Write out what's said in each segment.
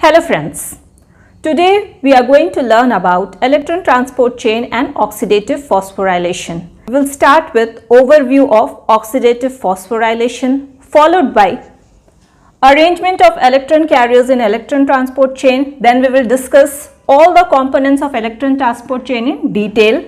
Hello friends, today we are going to learn about electron transport chain and oxidative phosphorylation. We will start with overview of oxidative phosphorylation followed by arrangement of electron carriers in electron transport chain. Then we will discuss all the components of electron transport chain in detail.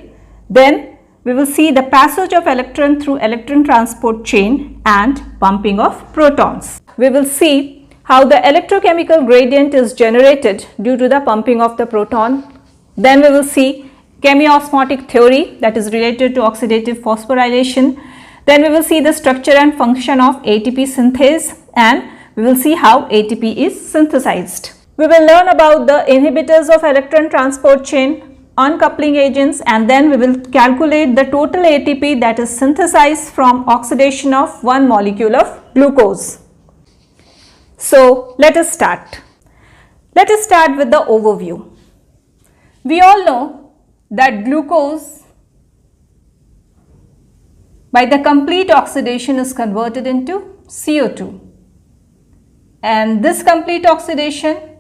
Then we will see the passage of electron through electron transport chain and pumping of protons. We will see how the electrochemical gradient is generated due to the pumping of the proton. Then we will see chemiosmotic theory that is related to oxidative phosphorylation. Then we will see the structure and function of ATP synthase, and we will see how ATP is synthesized. We will learn about the inhibitors of electron transport chain, uncoupling agents, and then we will calculate the total ATP that is synthesized from oxidation of one molecule of glucose. So let us start. Let us start with the overview. We all know that glucose by the complete oxidation is converted into CO2, and this complete oxidation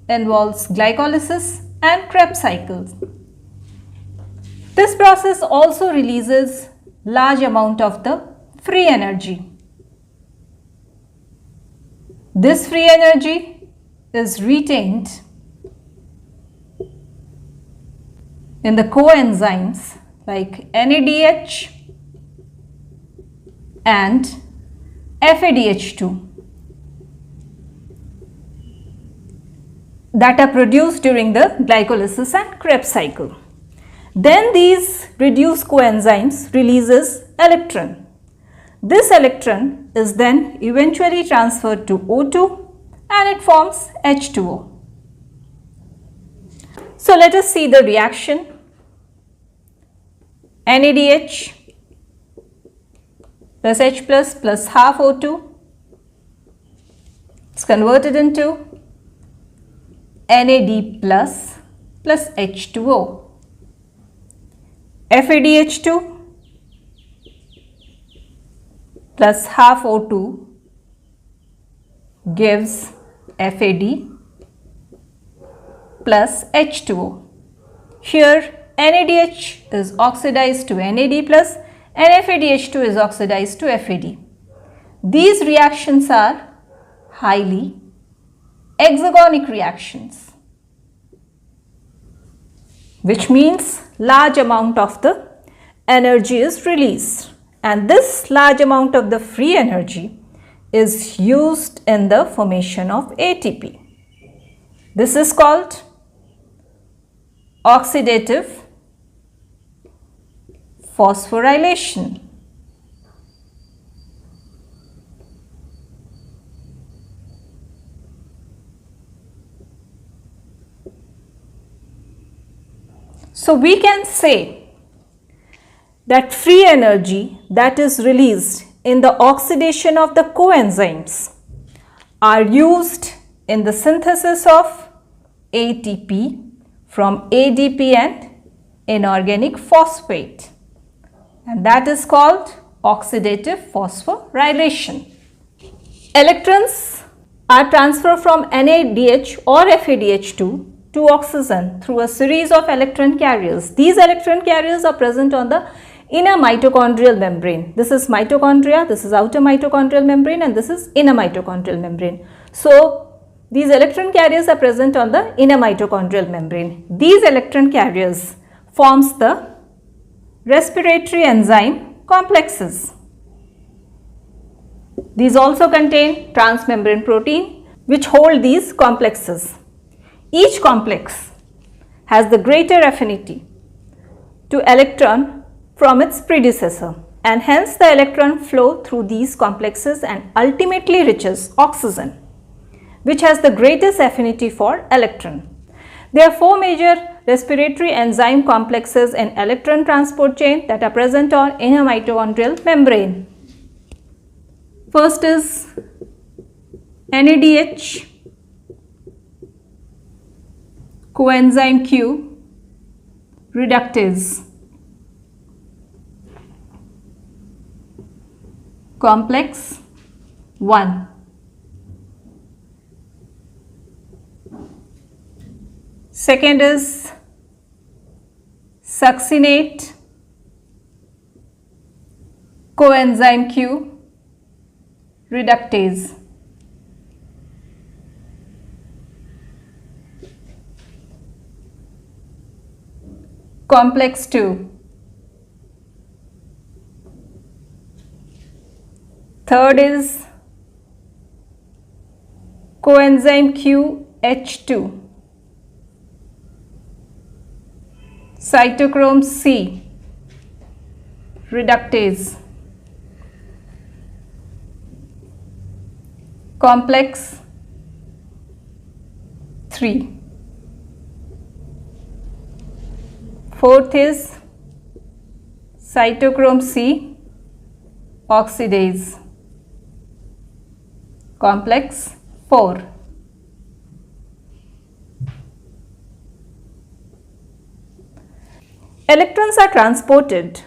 involves glycolysis and Krebs cycles. This process also releases large amount of the free energy. This free energy is retained in the coenzymes like NADH and FADH2 that are produced during the glycolysis and Krebs cycle. Then these reduced coenzymes releases electron. This electron is then eventually transferred to O2 and it forms H2O. So let us see the reaction. NADH plus H plus half O2 is converted into NAD plus H2O. FADH2 plus half O2 gives FAD plus H2O. Here NADH is oxidized to NAD plus and FADH2 is oxidized to FAD. These reactions are highly exergonic reactions, which means large amount of the energy is released. And this large amount of the free energy is used in the formation of ATP. This is called oxidative phosphorylation. So we can say that free energy that is released in the oxidation of the coenzymes are used in the synthesis of ATP from ADP and inorganic phosphate, and that is called oxidative phosphorylation. Electrons are transferred from NADH or FADH2 to oxygen through a series of electron carriers. These electron carriers are present on the inner mitochondrial membrane. This is mitochondria, this is outer mitochondrial membrane, and this is inner mitochondrial membrane. So these electron carriers are present on the inner mitochondrial membrane. These electron carriers forms the respiratory enzyme complexes. These also contain transmembrane protein which hold these complexes. Each complex has the greater affinity to electron from its predecessor, and hence the electron flow through these complexes and ultimately reaches oxygen, which has the greatest affinity for electron. There are four major respiratory enzyme complexes in electron transport chain that are present on inner mitochondrial membrane. First is NADH, coenzyme Q, reductase. Complex 1. Second is succinate, coenzyme Q, reductase. Complex 2. Third is coenzyme Q H2, cytochrome C, reductase. Complex 3. Fourth is cytochrome C, oxidase. Complex 4. Electrons are transported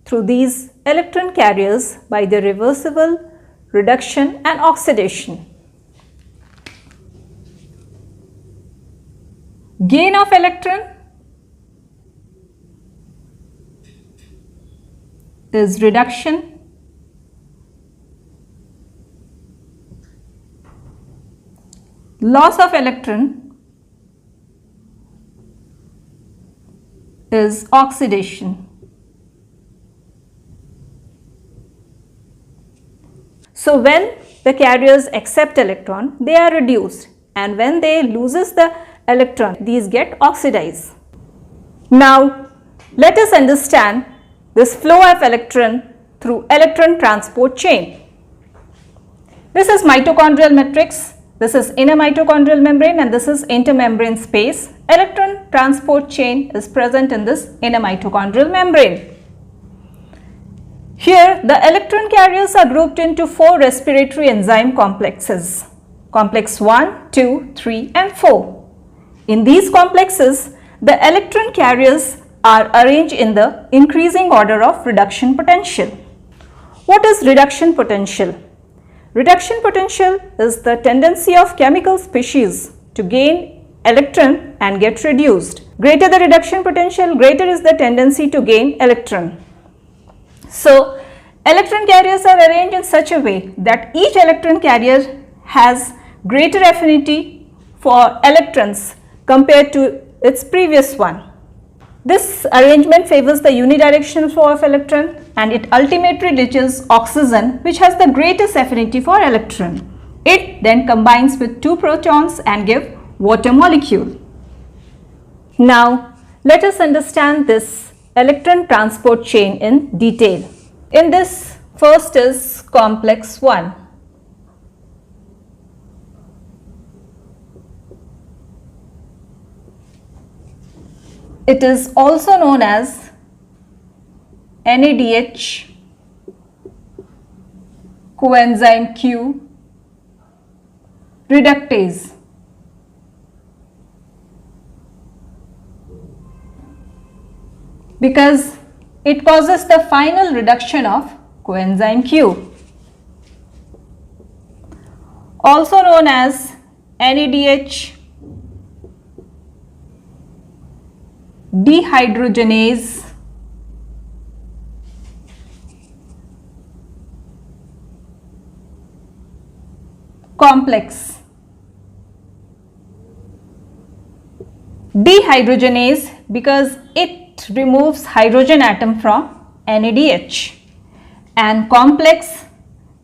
through these electron carriers by the reversible reduction and oxidation. Gain of electron is reduction. Loss of electron is oxidation. So when the carriers accept electron, they are reduced, and when they loses the electron, these get oxidized. Now let us understand this flow of electron through electron transport chain. This is mitochondrial matrix, this is inner mitochondrial membrane, and this is intermembrane space. Electron transport chain is present in this inner mitochondrial membrane. Here the electron carriers are grouped into 4 respiratory enzyme complexes. Complex 1, 2, 3 and 4. In these complexes, the electron carriers are arranged in the increasing order of reduction potential. What is reduction potential? Reduction potential is the tendency of chemical species to gain electron and get reduced. Greater the reduction potential, greater is the tendency to gain electron. So, electron carriers are arranged in such a way that each electron carrier has greater affinity for electrons compared to its previous one. This arrangement favors the unidirectional flow of electron, and it ultimately reaches oxygen, which has the greatest affinity for electron. It then combines with 2 protons and give water molecule. Now let us understand this electron transport chain in detail. In this, first is complex 1. It is also known as NADH, coenzyme Q, reductase. Because it causes the final reduction of coenzyme Q. Also known as NADH dehydrogenase complex. Dehydrogenase because it removes hydrogen atom from NADH, and complex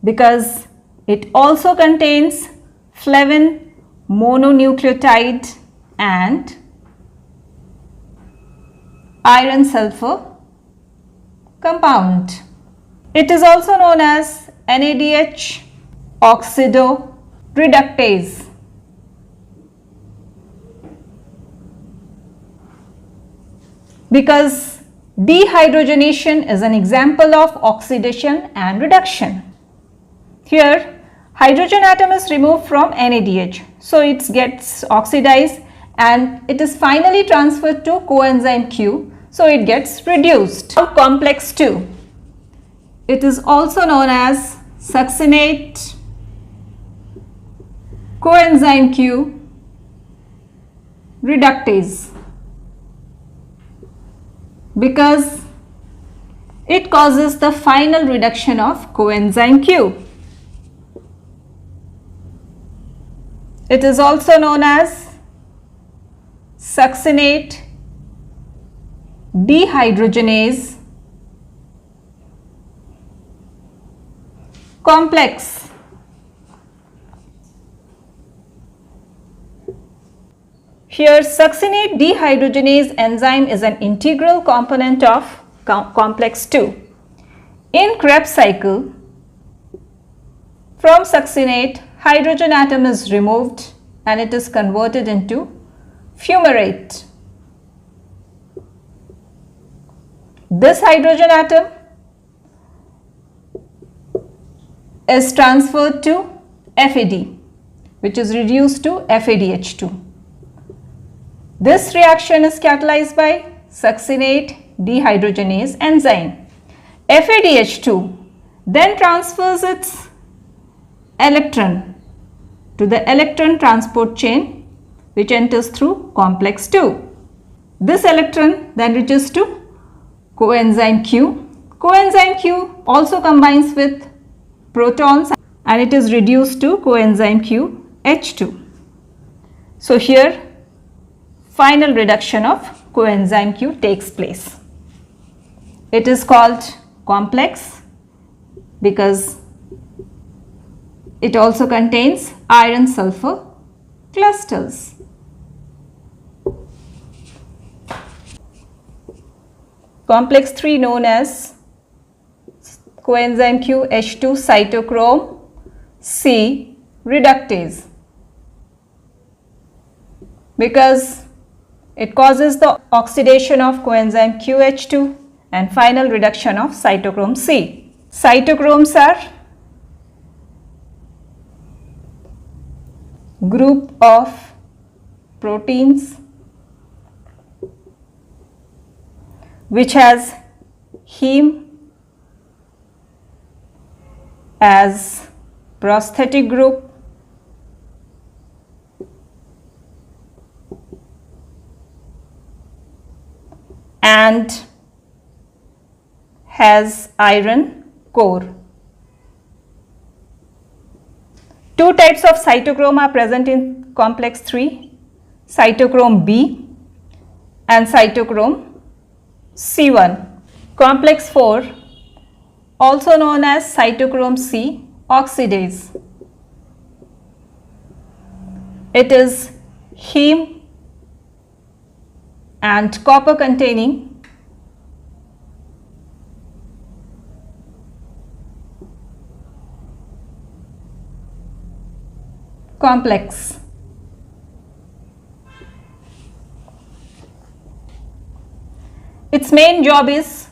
because it also contains flavin mononucleotide and iron sulfur compound. It is also known as NADH oxidoreductase. Because dehydrogenation is an example of oxidation and reduction. Here hydrogen atom is removed from NADH, so it gets oxidized and it is finally transferred to coenzyme Q, so it gets reduced. Now complex 2. It is also known as succinate, coenzyme Q, reductase because it causes the final reduction of coenzyme Q. It is also known as succinate dehydrogenase complex. Here, succinate dehydrogenase enzyme is an integral component of complex 2. In Krebs cycle, from succinate, hydrogen atom is removed and it is converted into fumarate. This hydrogen atom is transferred to FAD, which is reduced to FADH2. This reaction is catalyzed by succinate dehydrogenase enzyme. FADH2 then transfers its electron to the electron transport chain, which enters through complex 2. This electron then reaches to coenzyme Q. Coenzyme Q also combines with protons and it is reduced to coenzyme Q H2. So here final reduction of coenzyme Q takes place. It is called complex because it also contains iron sulfur clusters. Complex 3 known as coenzyme Q H2 cytochrome C reductase because it causes the oxidation of coenzyme QH2 and final reduction of cytochrome C. Cytochromes are group of proteins which has heme as prosthetic group and has iron core. Two types of cytochrome are present in complex 3, cytochrome B and cytochrome C1. Complex 4, also known as cytochrome C oxidase. It is heme and copper containing complex. Its main job is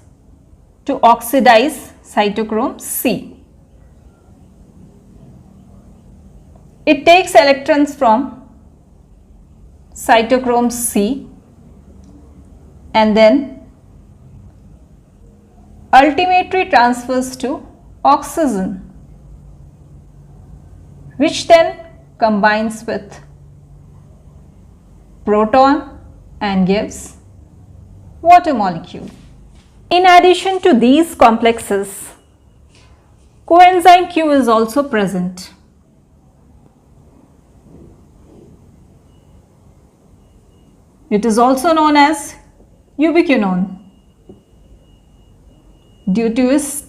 to oxidize cytochrome C. It takes electrons from cytochrome C and then ultimately transfers to oxygen, which then combines with proton and gives water molecule. In addition to these complexes, coenzyme Q is also present. It is also known as ubiquinone due to its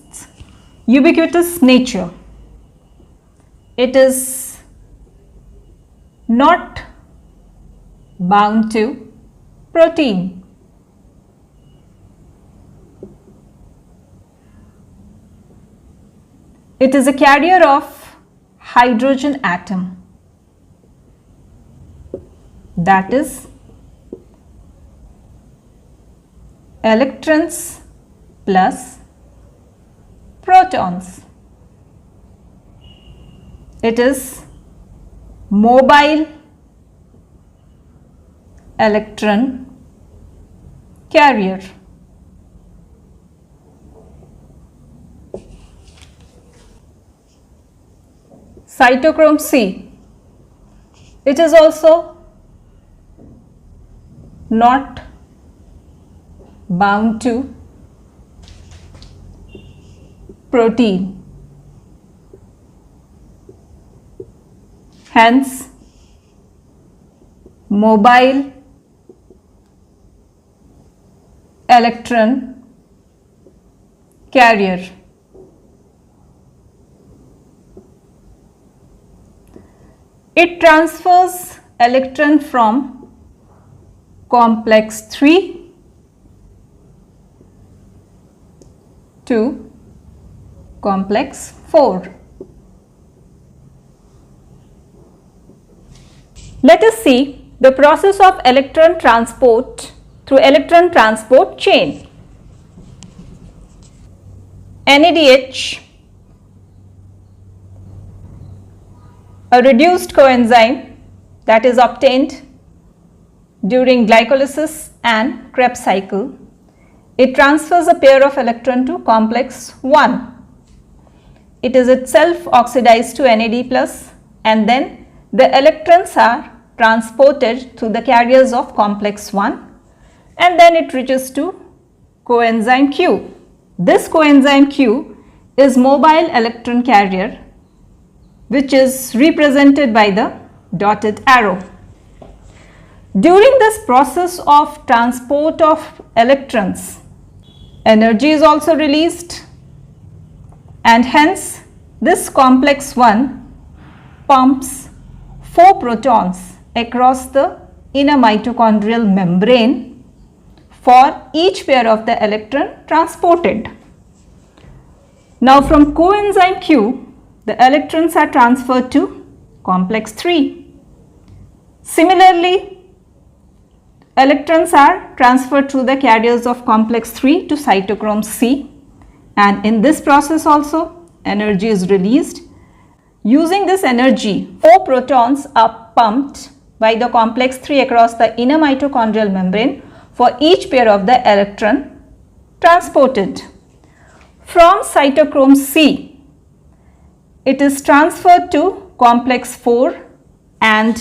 ubiquitous nature. It is not bound to protein. It is a carrier of hydrogen atom, that is electrons plus protons. It is mobile electron carrier. Cytochrome C, it is also not bound to protein. Hence, mobile electron carrier. It transfers electron from complex 3 to complex 4. Let us see the process of electron transport through electron transport chain. NADH, a reduced coenzyme that is obtained during glycolysis and Krebs cycle. It transfers a pair of electron to complex 1. It is itself oxidized to NAD plus, and then the electrons are transported through the carriers of complex 1, and then it reaches to coenzyme Q. This coenzyme Q is mobile electron carrier, which is represented by the dotted arrow. During this process of transport of electrons, energy is also released, and hence this complex 1 pumps 4 protons across the inner mitochondrial membrane for each pair of the electron transported. Now from coenzyme Q, the electrons are transferred to complex 3. Similarly, electrons are transferred through the carriers of complex 3 to cytochrome C, and in this process also energy is released. Using this energy, 4 protons are pumped by the complex 3 across the inner mitochondrial membrane for each pair of the electron transported. From cytochrome C, it is transferred to complex 4, and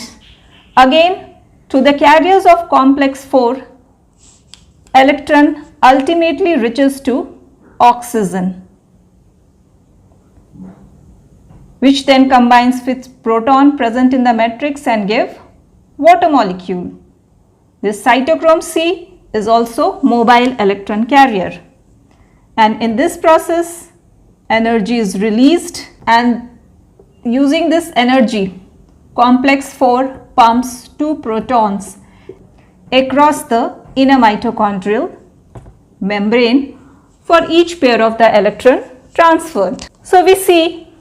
again to the carriers of complex 4, electron ultimately reaches to oxygen, which then combines with proton present in the matrix and give water molecule. This cytochrome C is also mobile electron carrier, and in this process energy is released, and using this energy complex 4 pumps 2 protons across the inner mitochondrial membrane for each pair of the electron transferred. So we see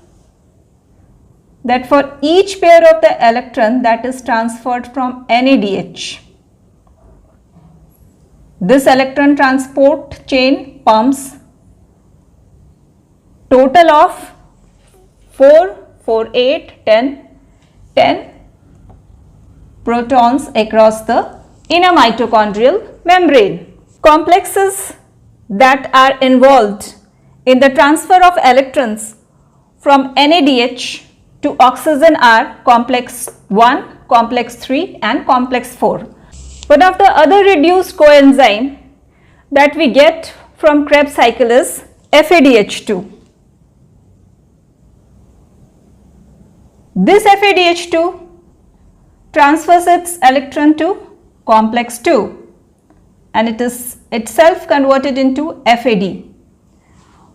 that for each pair of the electron that is transferred from NADH, this electron transport chain pumps total of 4, 4, 8, 10 protons across the inner mitochondrial membrane. Complexes that are involved in the transfer of electrons from NADH to oxygen are complex 1, complex 3 and complex 4. One of the other reduced coenzyme that we get from Krebs cycle is FADH2. This FADH2 transfers its electron to complex 2, and it is itself converted into FAD.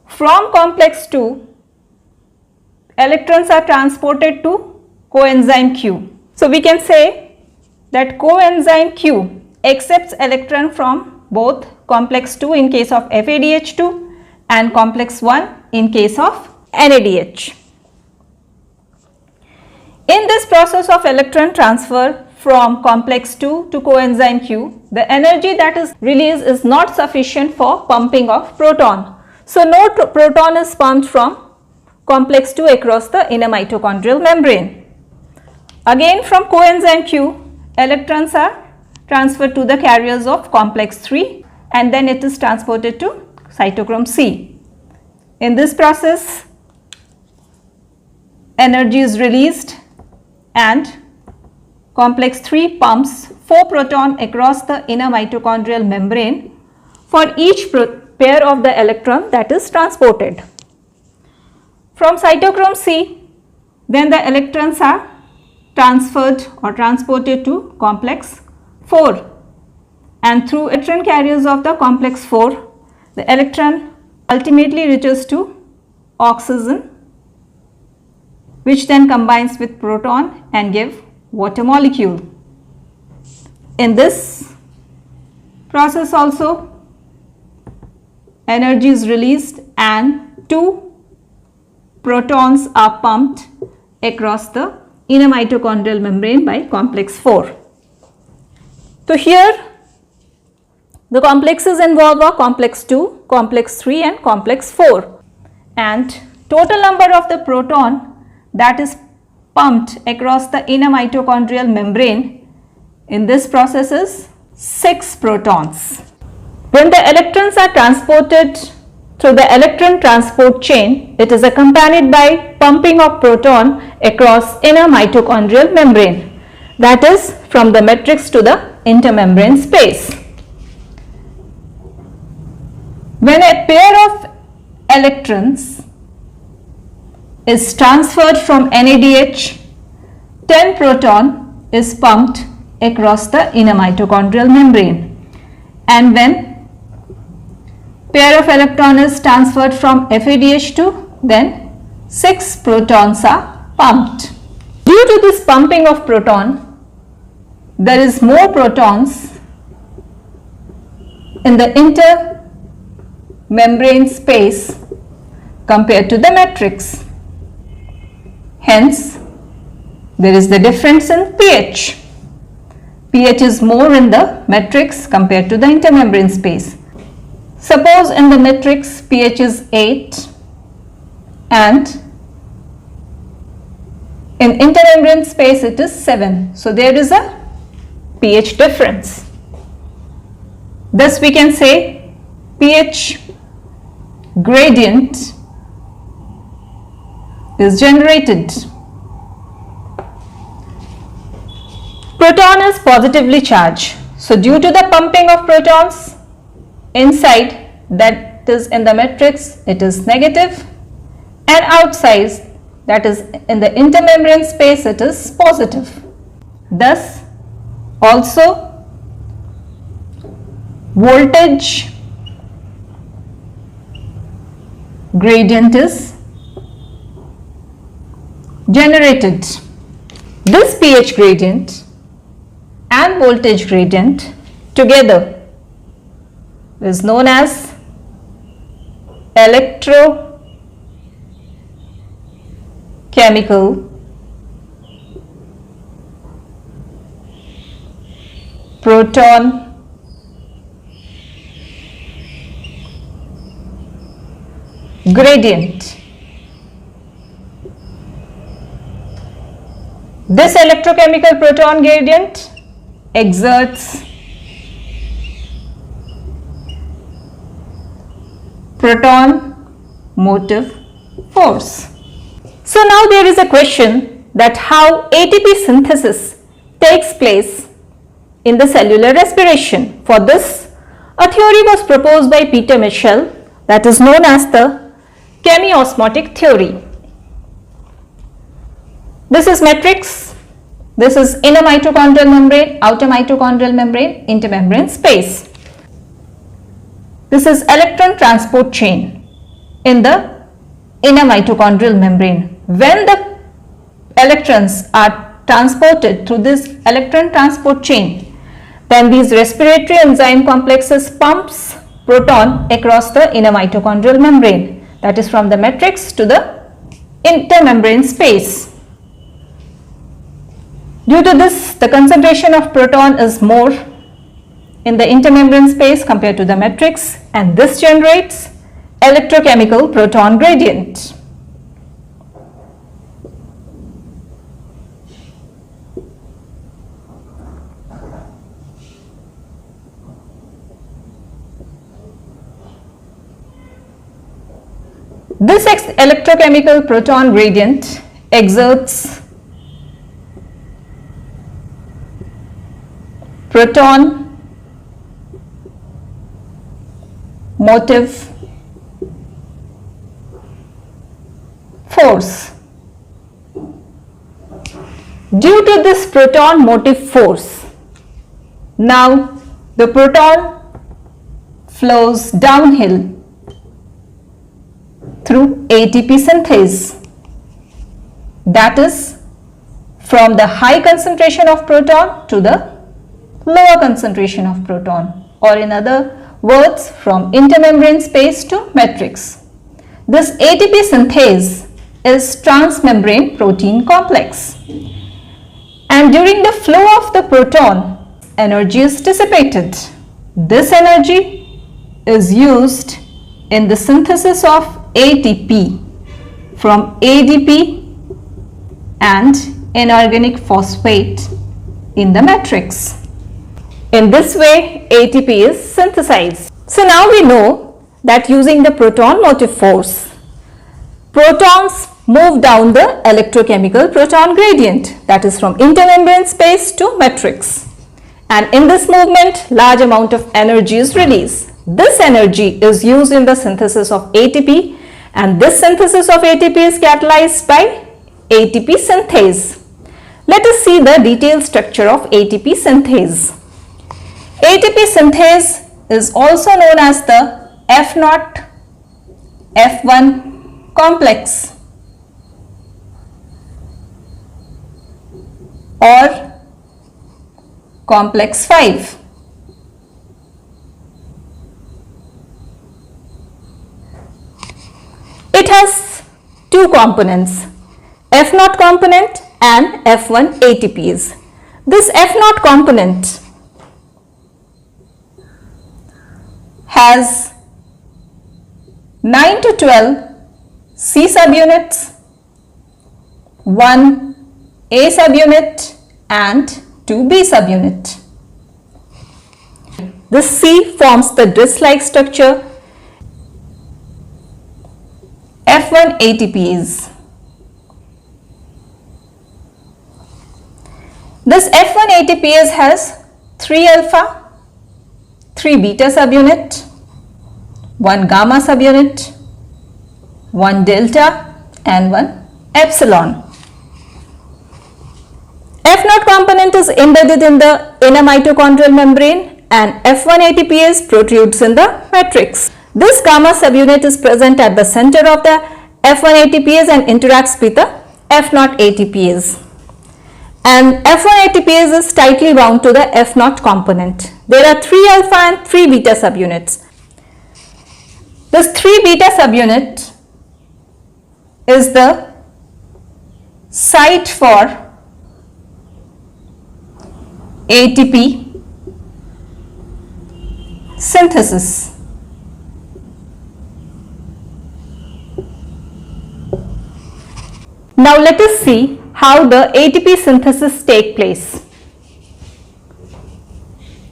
From complex 2, electrons are transported to coenzyme Q. So we can say that coenzyme Q accepts electron from both complex 2 in case of FADH2 and complex 1 in case of NADH. In this process of electron transfer from complex 2 to coenzyme Q, the energy that is released is not sufficient for pumping of proton. So no proton is pumped from complex 2 across the inner mitochondrial membrane. Again from coenzyme Q, electrons are transferred to the carriers of complex 3, and then it is transported to cytochrome C. In this process, energy is released and complex 3 pumps 4 proton across the inner mitochondrial membrane for each pair of the electron that is transported. From cytochrome C, then the electrons are transferred or transported to complex 4, and through electron carriers of the complex 4, the electron ultimately reaches to oxygen, which then combines with proton and give water molecule. In this process also, energy is released and 2 protons are pumped across the inner mitochondrial membrane by complex 4. So here the complexes involved are complex 2, complex 3 and complex 4, and total number of the proton that is pumped across the inner mitochondrial membrane in this process is 6 protons. When the electrons are transported through the electron transport chain, it is accompanied by pumping of proton across inner mitochondrial membrane, that is from the matrix to the intermembrane space. When a pair of electrons is transferred from NADH, 10 proton is pumped across the inner mitochondrial membrane, and when pair of electron is transferred from FADH2, then 6 protons are pumped. Due to this pumping of proton, there is more protons in the intermembrane space compared to the matrix. Hence, there is the difference in pH. pH is more in the matrix compared to the intermembrane space. Suppose in the matrix pH is 8 and in intermembrane space it is 7. So there is a pH difference. Thus we can say pH gradient is generated. Proton is positively charged. So due to the pumping of protons inside, that is in the matrix, it is negative, and outside, that is in the intermembrane space, it is positive. Thus also voltage gradient is generated. This pH gradient and voltage gradient together is known as electrochemical proton gradient. This electrochemical proton gradient exerts proton motive force. So now there is a question that how ATP synthesis takes place in the cellular respiration. For this, a theory was proposed by Peter Michel that is known as the Chemiosmotic theory. This is matrix, this is inner mitochondrial membrane, outer mitochondrial membrane, intermembrane space. This is electron transport chain in the inner mitochondrial membrane. When the electrons are transported through this electron transport chain, then these respiratory enzyme complexes pumps proton across the inner mitochondrial membrane, that is from the matrix to the intermembrane space. Due to this, the concentration of proton is more in the intermembrane space compared to the matrix, and this generates electrochemical proton gradient. This electrochemical proton gradient exerts proton motive force. Due to this proton motive force, now the proton flows downhill through ATP synthase, that is from the high concentration of proton to the lower concentration of proton, or in other words, from intermembrane space to matrix. This ATP synthase is transmembrane protein complex, and during the flow of the proton, energy is dissipated. This energy is used in the synthesis of ATP from ADP and inorganic phosphate in the matrix. In this way, ATP is synthesized. So now we know that using the proton motive force, protons move down the electrochemical proton gradient, that is from intermembrane space to matrix. And in this movement, large amount of energy is released. This energy is used in the synthesis of ATP, and this synthesis of ATP is catalyzed by ATP synthase. Let us see the detailed structure of ATP synthase. ATP synthase is also known as the F0 F1 complex or complex 5. It has two components, F0 component and F1 ATPs. This F0 component has 9 to 12 C subunits, 1 A subunit and 2 B subunit. This C forms the disc-like structure F1 ATPs. This F1 ATPs has 3 alpha, 3 beta subunit, 1 gamma subunit, 1 delta and 1 epsilon. F0 component is embedded in the inner mitochondrial membrane and F1 ATPs protrudes in the matrix. This gamma subunit is present at the center of the F1 ATPs and interacts with the F0 ATPs. And F1 ATPs is tightly bound to the F0 component. There are 3 alpha and 3 beta subunits. This 3 beta subunit is the site for ATP synthesis. Now let us see how the ATP synthesis take place.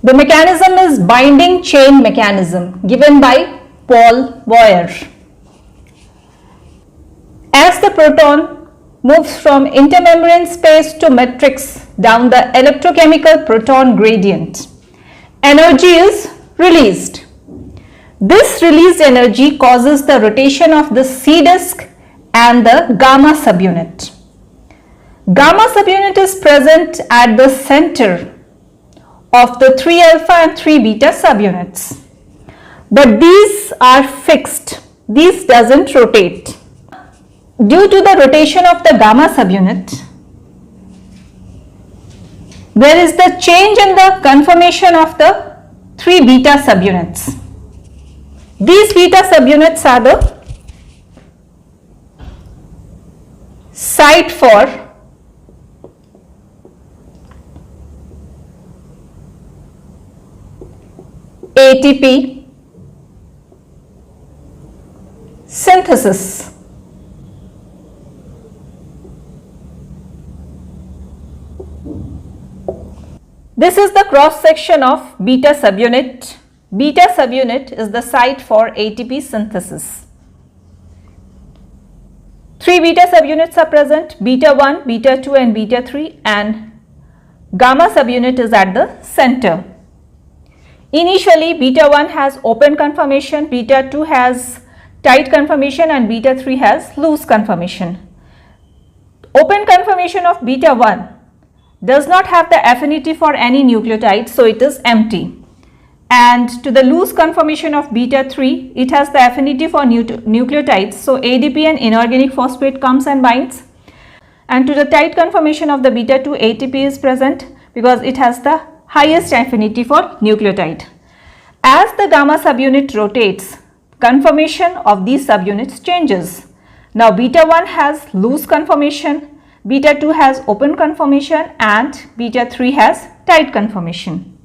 The mechanism is binding chain mechanism given by Paul Boyer. As the proton moves from intermembrane space to matrix down the electrochemical proton gradient, energy is released. This released energy causes the rotation of the C disk and the gamma subunit. Gamma subunit is present at the center of the 3 alpha and 3 beta subunits. But these are fixed. These doesn't rotate. Due to the rotation of the gamma subunit, there is the change in the conformation of the 3 beta subunits. These beta subunits are the site for ATP synthesis. This is the cross section of beta subunit. Beta subunit is the site for ATP synthesis. 3 beta subunits are present, beta 1, beta 2 and beta 3, and gamma subunit is at the center. Initially, beta 1 has open conformation, beta 2 has tight conformation and beta 3 has loose conformation. Open conformation of beta 1 does not have the affinity for any nucleotide, so it is empty. And to the loose conformation of beta 3, it has the affinity for nucleotides, so ADP and inorganic phosphate comes and binds. And to the tight conformation of the beta 2, ATP is present because it has the highest affinity for nucleotide. As the gamma subunit rotates, conformation of these subunits changes. Now beta 1 has loose conformation, beta 2 has open conformation and beta 3 has tight conformation.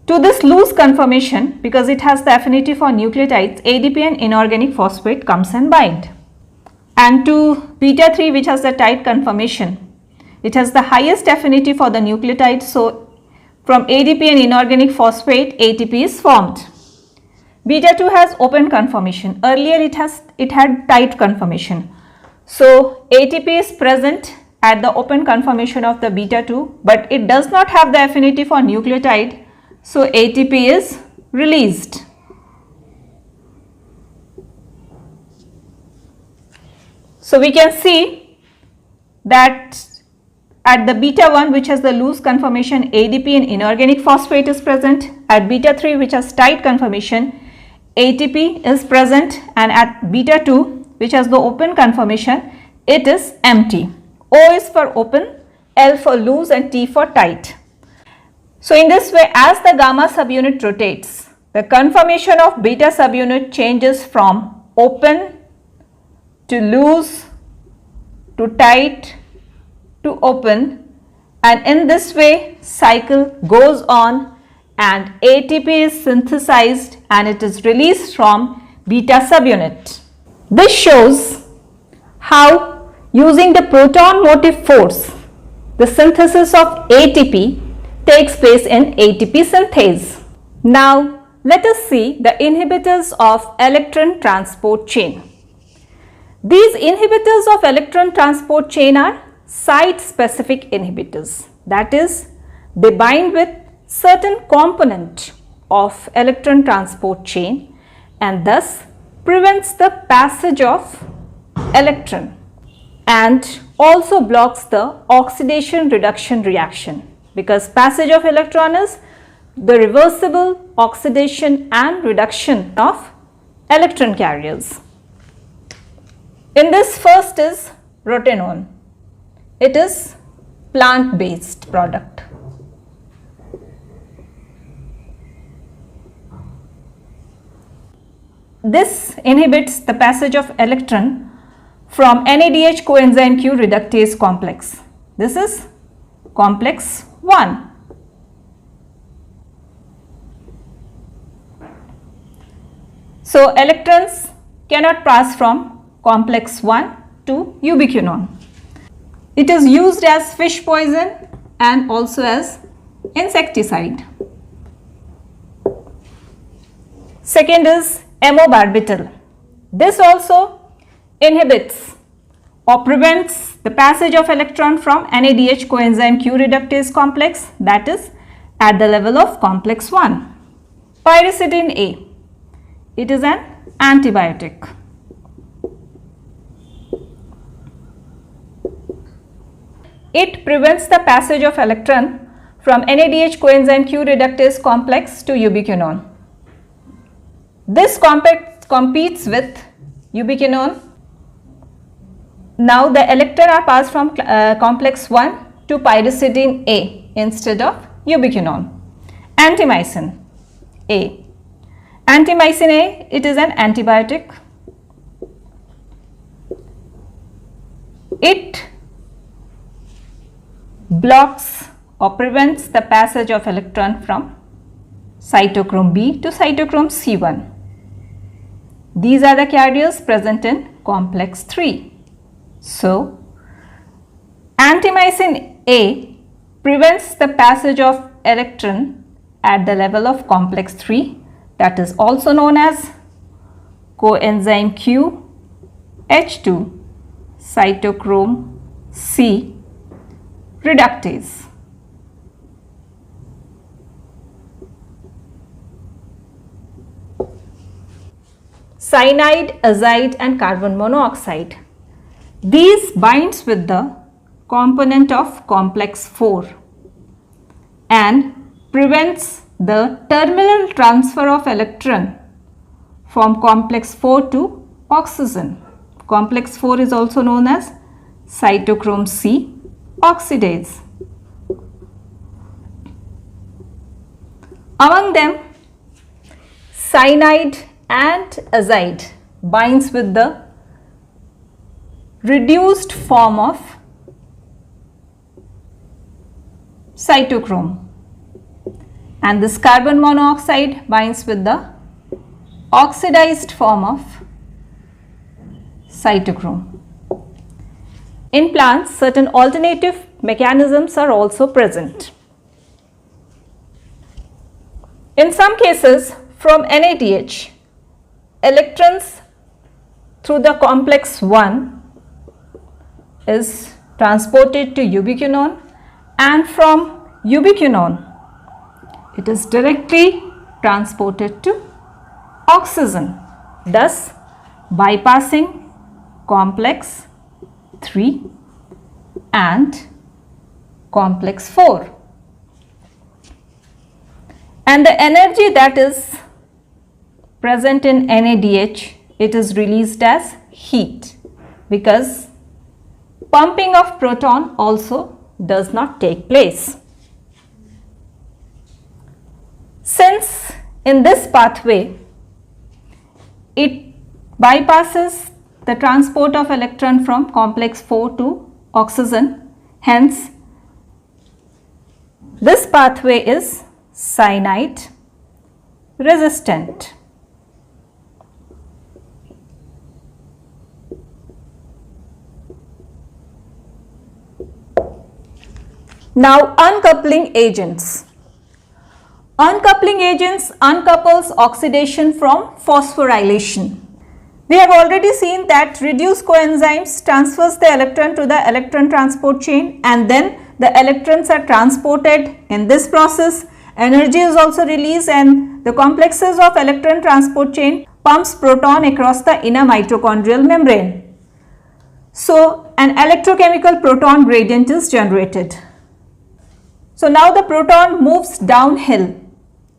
To this loose conformation, because it has the affinity for nucleotides, ADP and inorganic phosphate comes and bind. And to beta 3, which has the tight conformation, it has the highest affinity for the nucleotide, so from ADP and inorganic phosphate, ATP is formed. Beta 2 has open conformation. Earlier it had tight conformation. So ATP is present at the open conformation of the beta 2, but it does not have the affinity for nucleotide, so ATP is released. So we can see that at the beta 1, which has the loose conformation, ADP and inorganic phosphate is present. At beta 3, which has tight conformation, ATP is present, and at beta 2, which has the open conformation, it is empty. O is for open, L for loose and T for tight. So in this way, as the gamma subunit rotates, the conformation of beta subunit changes from open to loose to tight to open, and in this way cycle goes on and ATP is synthesized and it is released from beta subunit. This shows how, using the proton motive force, the synthesis of ATP takes place in ATP synthase. Now let us see the inhibitors of electron transport chain. These inhibitors of electron transport chain are site-specific inhibitors. That is, they bind with certain component of electron transport chain and thus prevents the passage of electron and also blocks the oxidation reduction reaction, because passage of electron is the reversible oxidation and reduction of electron carriers. In this, first is rotenone. It is plant-based product. This inhibits the passage of electron from NADH coenzyme Q reductase complex. This is complex 1. So electrons cannot pass from complex 1 to ubiquinone. It is used as fish poison and also as insecticide. Second is amobarbital. This also inhibits or prevents the passage of electron from NADH coenzyme Q reductase complex, that is at the level of complex 1. Pyridine A. It is an antibiotic. It prevents the passage of electron from NADH coenzyme Q reductase complex to ubiquinone. This competes with ubiquinone. Now the electrons are passed from complex 1 to pyridine A instead of ubiquinone. Antimycin A. Antimycin A, it is an antibiotic. It blocks or prevents the passage of electron from cytochrome B to cytochrome C1. These are the carriers present in complex 3. So, antimycin A prevents the passage of electron at the level of complex 3, that is also known as coenzyme Q H2 cytochrome C reductase. cyanide, azide and carbon monoxide. These binds with the component of complex 4 and prevents the terminal transfer of electron from complex 4 to oxygen. Complex 4 is also known as cytochrome C oxidase. Among them, cyanide and azide binds with the reduced form of cytochrome, and this carbon monoxide binds with the oxidized form of cytochrome. In plants, certain alternative mechanisms are also present. In some cases, from NADH, electrons through the complex 1 is transported to ubiquinone, and from ubiquinone it is directly transported to oxygen, thus bypassing complex 3 and complex 4. And the energy that is present in NADH, it is released as heat, because pumping of proton also does not take place. Since in this pathway it bypasses the transport of electron from complex 4 to oxygen, hence this pathway is cyanide resistant. Now, uncoupling agents. Uncoupling agents uncouples oxidation from phosphorylation. We have already seen that reduced coenzymes transfers the electron to the electron transport chain, and then the electrons are transported. In this process, energy is also released, and the complexes of electron transport chain pumps proton across the inner mitochondrial membrane. So, an electrochemical proton gradient is generated. So, now the proton moves downhill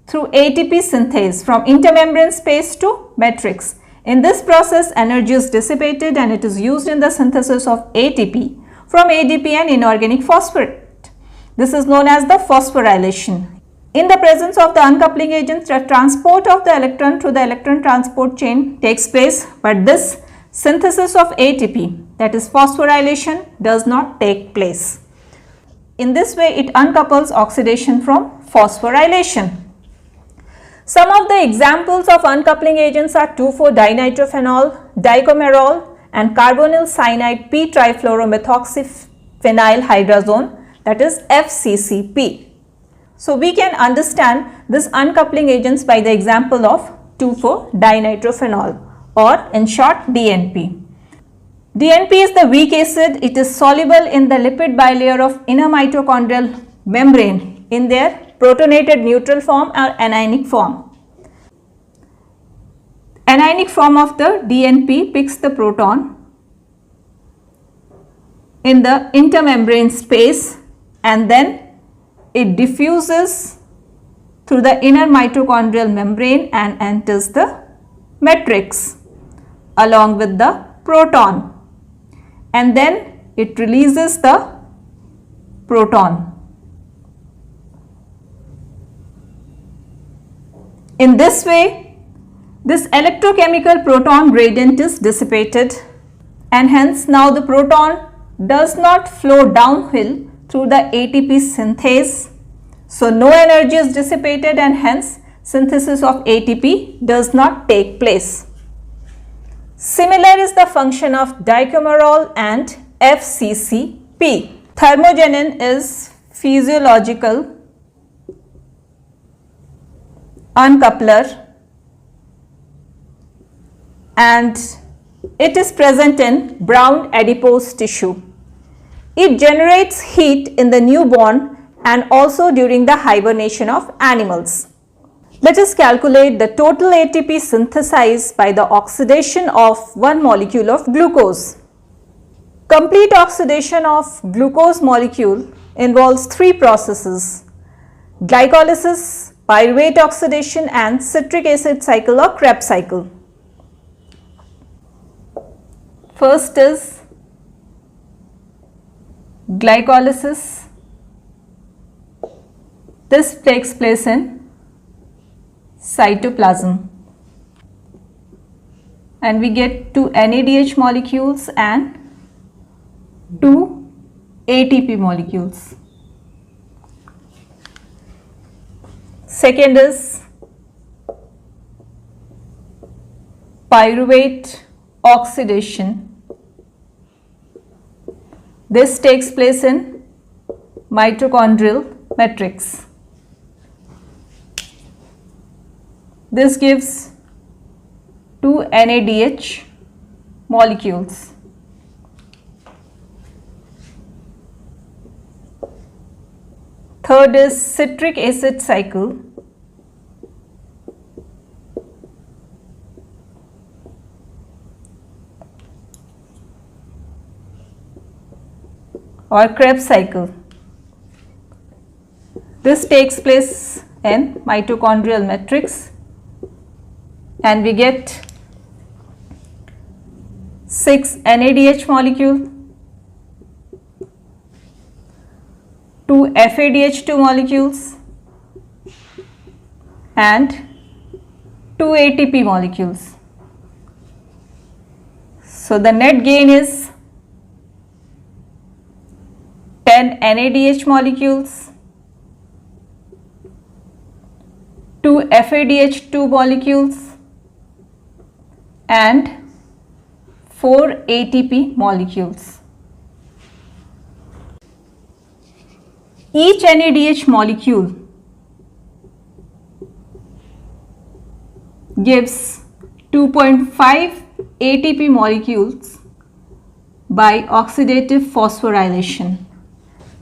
through ATP synthase from intermembrane space to matrix. In this process, energy is dissipated and it is used in the synthesis of ATP from ADP and inorganic phosphate. This is known as the phosphorylation. In the presence of the uncoupling agents, the transport of the electron through the electron transport chain takes place, but this synthesis of ATP, that is phosphorylation, does not take place. In this way, it uncouples oxidation from phosphorylation. Some of the examples of uncoupling agents are 2,4-dinitrophenol, dicomerol and carbonyl cyanide p-trifluoromethoxyphenylhydrazone, that is FCCP. So, we can understand this uncoupling agents by the example of 2,4-dinitrophenol, or in short DNP. DNP is the weak acid. It is soluble in the lipid bilayer of inner mitochondrial membrane in their protonated neutral form or anionic form. Anionic form of the DNP picks the proton in the intermembrane space, and then it diffuses through the inner mitochondrial membrane and enters the matrix along with the proton, and then it releases the proton. In this way, this electrochemical proton gradient is dissipated, and hence now the proton does not flow downhill through the ATP synthase. So, no energy is dissipated and hence synthesis of ATP does not take place. Similar is the function of dicomerol and FCCP. Thermogenin is physiological uncoupler and it is present in brown adipose tissue. It generates heat in the newborn and also during the hibernation of animals. Let us calculate the total ATP synthesized by the oxidation of one molecule of glucose. Complete oxidation of glucose molecule involves three processes: glycolysis, pyruvate oxidation and citric acid cycle or Krebs cycle. First is glycolysis. This takes place in cytoplasm and we get two NADH molecules and two ATP molecules. Second is pyruvate oxidation. This takes place in mitochondrial matrix. This gives two NADH molecules. Third is citric acid cycle. Or Krebs cycle. This takes place in mitochondrial matrix and we get 6 NADH molecule, 2 FADH2 molecules and 2 ATP molecules. So the net gain is 10 NADH molecules, 2 FADH2 molecules and 4 ATP molecules. Each NADH molecule gives 2.5 ATP molecules by oxidative phosphorylation.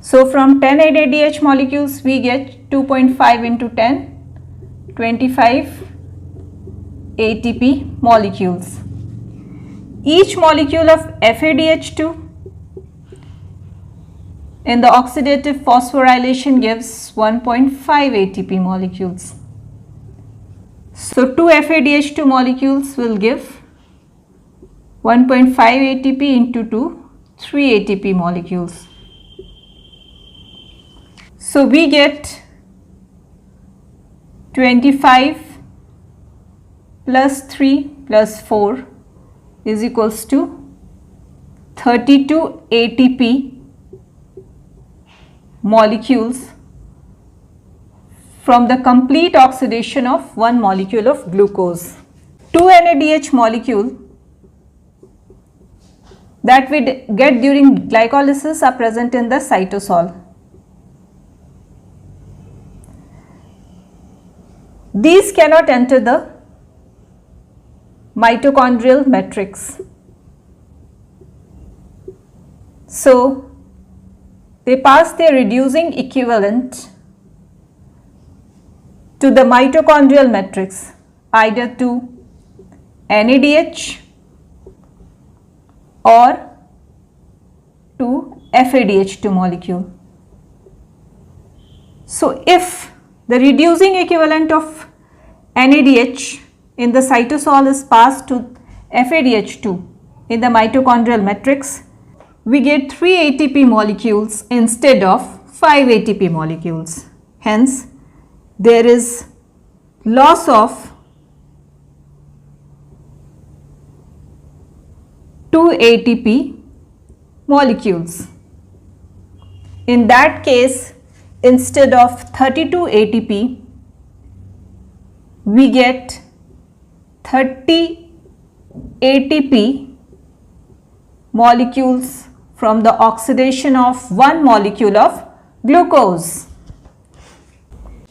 So from 10 NADH molecules we get 2.5 into 10, 25 ATP molecules. Each molecule of FADH2 in the oxidative phosphorylation gives 1.5 ATP molecules. So 2 FADH2 molecules will give 1.5 ATP into 2, 3 ATP molecules. So we get 25 plus 3 plus 4 is equals to 32 ATP molecules from the complete oxidation of one molecule of glucose. 2 NADH molecule that we get during glycolysis are present in the cytosol. These cannot enter the mitochondrial matrix. So they pass their reducing equivalent to the mitochondrial matrix, either to NADH or to FADH2 molecule. So if the reducing equivalent of NADH in the cytosol is passed to FADH2 in the mitochondrial matrix, we get 3 ATP molecules instead of 5 ATP molecules. Hence, there is loss of 2 ATP molecules. In that case, instead of 32 ATP, we get 30 ATP molecules from the oxidation of one molecule of glucose.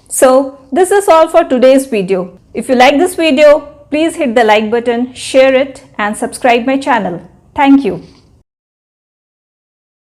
So this is all for today's video. If you like this video, please hit the like button, share it and subscribe my channel. Thank you.